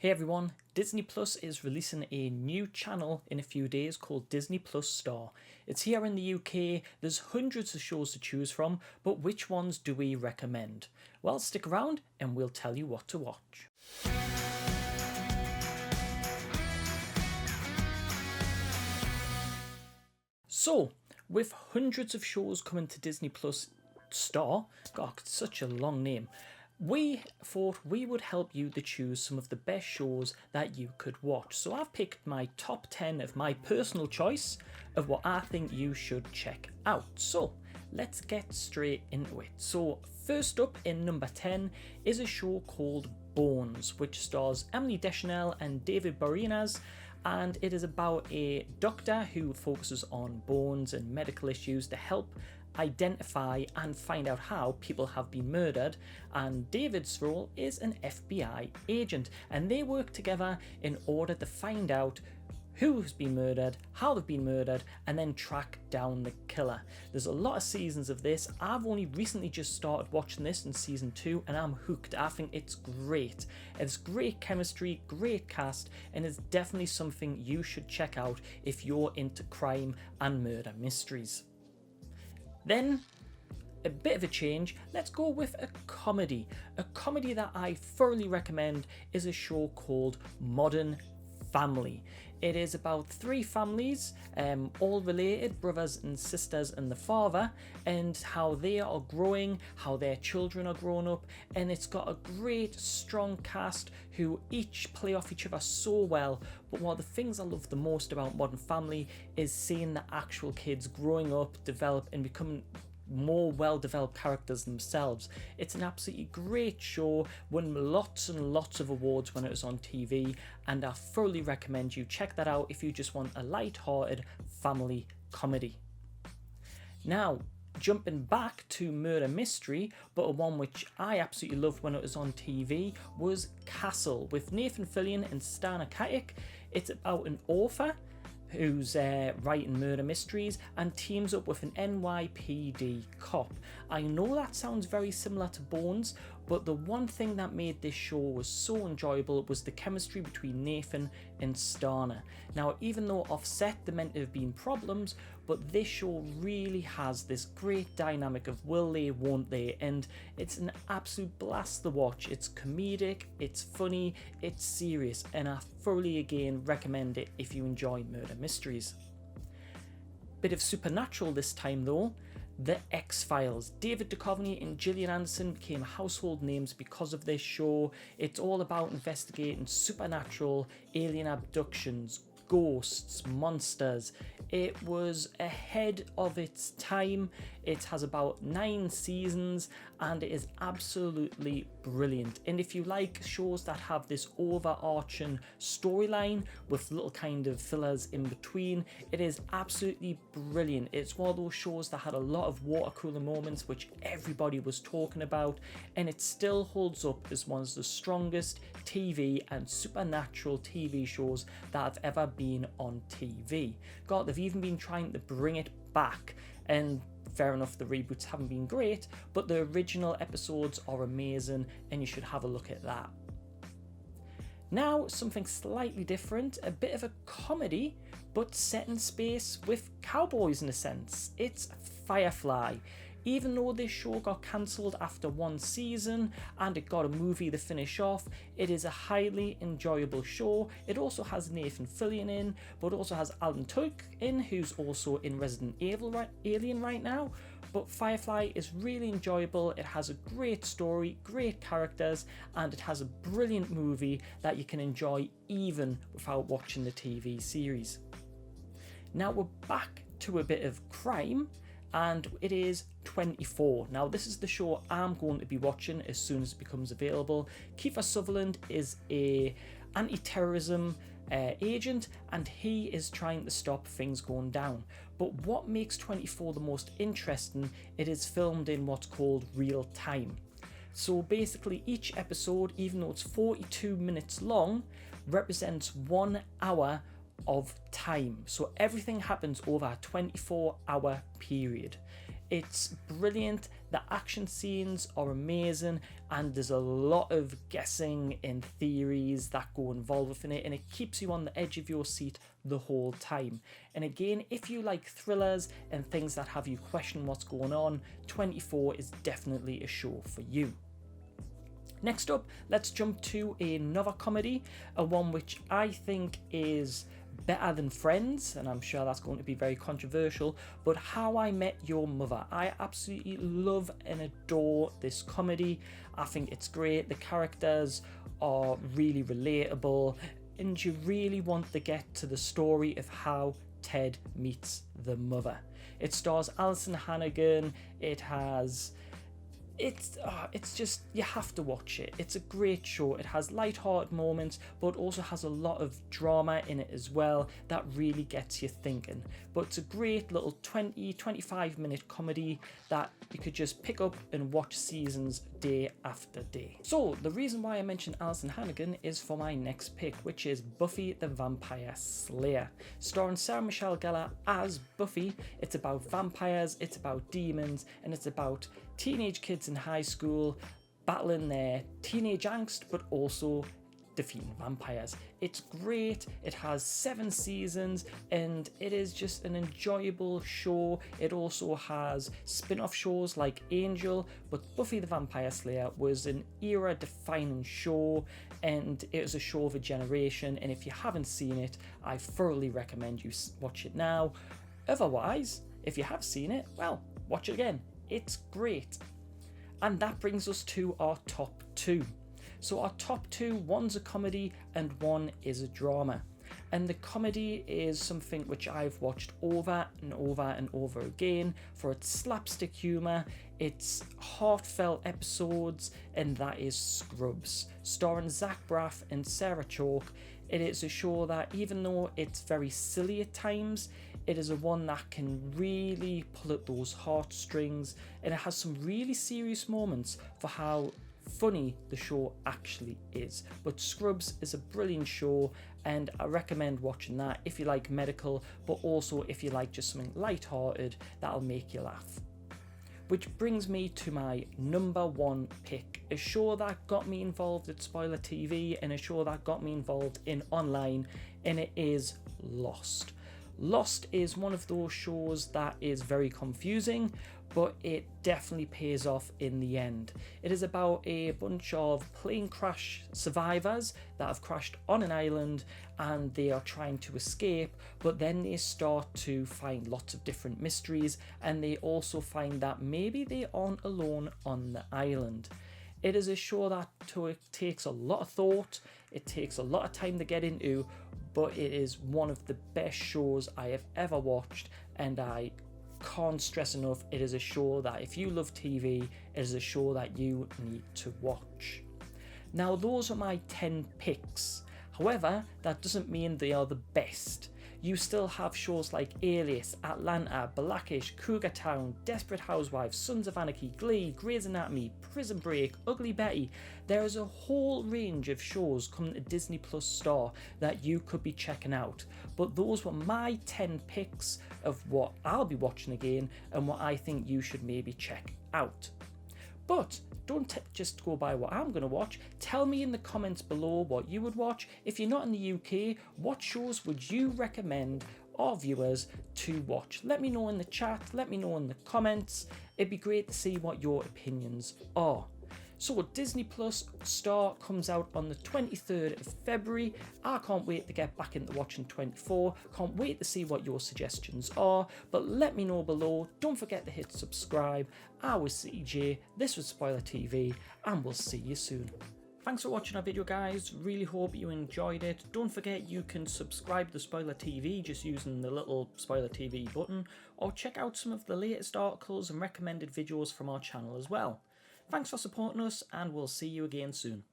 Hey everyone, Disney Plus is releasing a new channel in a few days called Disney Plus Star. It's here in the UK, there's hundreds of shows to choose from, but which ones do we recommend? Well, stick around and we'll tell you what to watch. So, with hundreds of shows coming to Disney Plus Star, God, such a long name, we thought we would help you to choose some of the best shows that you could watch. So I've picked my top 10 of my personal choice of what I think you should check out. So let's get straight into it. So first up in number 10 is a show called Bones, which stars Emily Deschanel and David Boreanaz, and it is about a doctor who focuses on bones and medical issues to help identify and find out how people have been murdered, and David's role is an FBI agent, and they work together in order to find out who's been murdered, how they've been murdered, and then track down the killer. There's a lot of seasons of this. I've only recently just started watching this in season 2 and I'm hooked. I think it's great. It's great chemistry, great cast, and it's definitely something you should check out if you're into crime and murder mysteries. Then, a bit of a change, let's go with a comedy. A comedy that I thoroughly recommend is a show called Modern Family. It is about 3 families, all related, brothers and sisters and the father, and how they are growing, how their children are growing up, and it's got a great strong cast who each play off each other so well. But one of the things I love the most about Modern Family is seeing the actual kids growing up, develop and become more well-developed characters themselves. It's an absolutely great show, won lots and lots of awards when it was on TV, and I thoroughly recommend you check that out if you just want a light-hearted family comedy. Now, jumping back to murder mystery, but a one which I absolutely loved when it was on TV, was Castle with Nathan Fillion and Stana Katic. It's about an author who's writing murder mysteries and teams up with an NYPD cop. I know that sounds very similar to Bones, but the one thing that made this show was so enjoyable was the chemistry between Nathan and Stana. Now, even though offset there meant to have been problems, but this show really has this great dynamic of will they, won't they, and it's an absolute blast to watch. It's comedic, it's funny, it's serious, and I thoroughly again recommend it if you enjoy murder mysteries. Bit of supernatural this time though. The X-Files. David Duchovny and Gillian Anderson became household names because of this show. It's all about investigating supernatural, alien abductions, ghosts, monsters. It was ahead of its time. It has about 9 seasons and it is absolutely brilliant. And if you like shows that have this overarching storyline with little kind of fillers in between, it is absolutely brilliant. It's one of those shows that had a lot of water cooler moments which everybody was talking about, and it still holds up as one of the strongest TV and supernatural TV shows that have ever been on TV. God, they've even been trying to bring it back, and fair enough, the reboots haven't been great, but the original episodes are amazing and you should have a look at that. Now, something slightly different, a bit of a comedy, but set in space with cowboys in a sense. It's Firefly. Even though this show got cancelled after 1 season and it got a movie to finish off, it is a highly enjoyable show. It also has Nathan Fillion in, but also has Alan Tudyk in, who's also in Resident Evil Alien right now. But Firefly is really enjoyable. It has a great story, great characters, and it has a brilliant movie that you can enjoy even without watching the TV series. Now we're back to a bit of crime, and it is 24. Now this is the show I'm going to be watching as soon as it becomes available. Kiefer Sutherland is a anti-terrorism agent, and he is trying to stop things going down. But what makes 24 the most interesting, it is filmed in what's called real time. So basically each episode, even though it's 42 minutes long, represents 1 hour of time. So everything happens over a 24-hour period. It's brilliant, the action scenes are amazing, and there's a lot of guessing and theories that go involved within it, and it keeps you on the edge of your seat the whole time. And again, if you like thrillers and things that have you question what's going on, 24 is definitely a show for you. Next up, let's jump to another comedy, a one which I think is better than Friends, and I'm sure that's going to be very controversial, but How I Met Your Mother. I absolutely love and adore this comedy. I think it's great. The characters are really relatable, and you really want to get to the story of how Ted meets the mother. It stars Alison Hannigan. It's just, you have to watch it. It's a great show. It has light-hearted moments, but also has a lot of drama in it as well that really gets you thinking. But it's a great little 20-25 minute comedy that you could just pick up and watch seasons day after day. So the reason why I mentioned Alison Hannigan is for my next pick, which is Buffy the Vampire Slayer, starring Sarah Michelle Gellar as Buffy. It's about vampires, it's about demons, and it's about teenage kids in high school battling their teenage angst, but also defeating vampires. It's great. It has 7 seasons and it is just an enjoyable show. It also has spin-off shows like Angel, but Buffy the Vampire Slayer was an era-defining show, and it was a show of a generation, and if you haven't seen it, I thoroughly recommend you watch it now. Otherwise, if you have seen it, well, watch it again. It's great. And that brings us to our top 2. So our top 2, one's a comedy and one is a drama. And the comedy is something which I've watched over and over and over again for its slapstick humour, its heartfelt episodes, and that is Scrubs, starring Zach Braff and Sarah Chalke. It is a show that, even though it's very silly at times, it is a one that can really pull at those heartstrings, and it has some really serious moments for how funny the show actually is. But Scrubs is a brilliant show, and I recommend watching that if you like medical, but also if you like just something light-hearted that'll make you laugh. Which brings me to my number 1 pick, a show that got me involved at SpoilerTV and a show that got me involved in online, and it is Lost. Lost is one of those shows that is very confusing, but it definitely pays off in the end. It is about a bunch of plane crash survivors that have crashed on an island, and they are trying to escape, but then they start to find lots of different mysteries, and they also find that maybe they aren't alone on the island. It is a show that takes a lot of thought, it takes a lot of time to get into, but it is one of the best shows I have ever watched, and I can't stress enough, it is a show that if you love TV, it is a show that you need to watch. Now, those are my 10 picks. However, that doesn't mean they are the best. You still have shows like Alias, Atlanta, Blackish, Cougar Town, Desperate Housewives, Sons of Anarchy, Glee, Grey's Anatomy, Prison Break, Ugly Betty. There is a whole range of shows coming to Disney Plus Star that you could be checking out. But those were my 10 picks of what I'll be watching again and what I think you should maybe check out. But don't just go by what I'm going to watch. Tell me in the comments below what you would watch. If you're not in the UK, what shows would you recommend our viewers to watch? Let me know in the chat, let me know in the comments. It'd be great to see what your opinions are. So Disney Plus Star comes out on the 23rd of February. I can't wait to get back into watching 24. Can't wait to see what your suggestions are. But let me know below. Don't forget to hit subscribe. I was CJ, this was SpoilerTV, and we'll see you soon. Thanks for watching our video, guys. Really hope you enjoyed it. Don't forget you can subscribe to SpoilerTV just using the little SpoilerTV button, or check out some of the latest articles and recommended videos from our channel as well. Thanks for supporting us, and we'll see you again soon.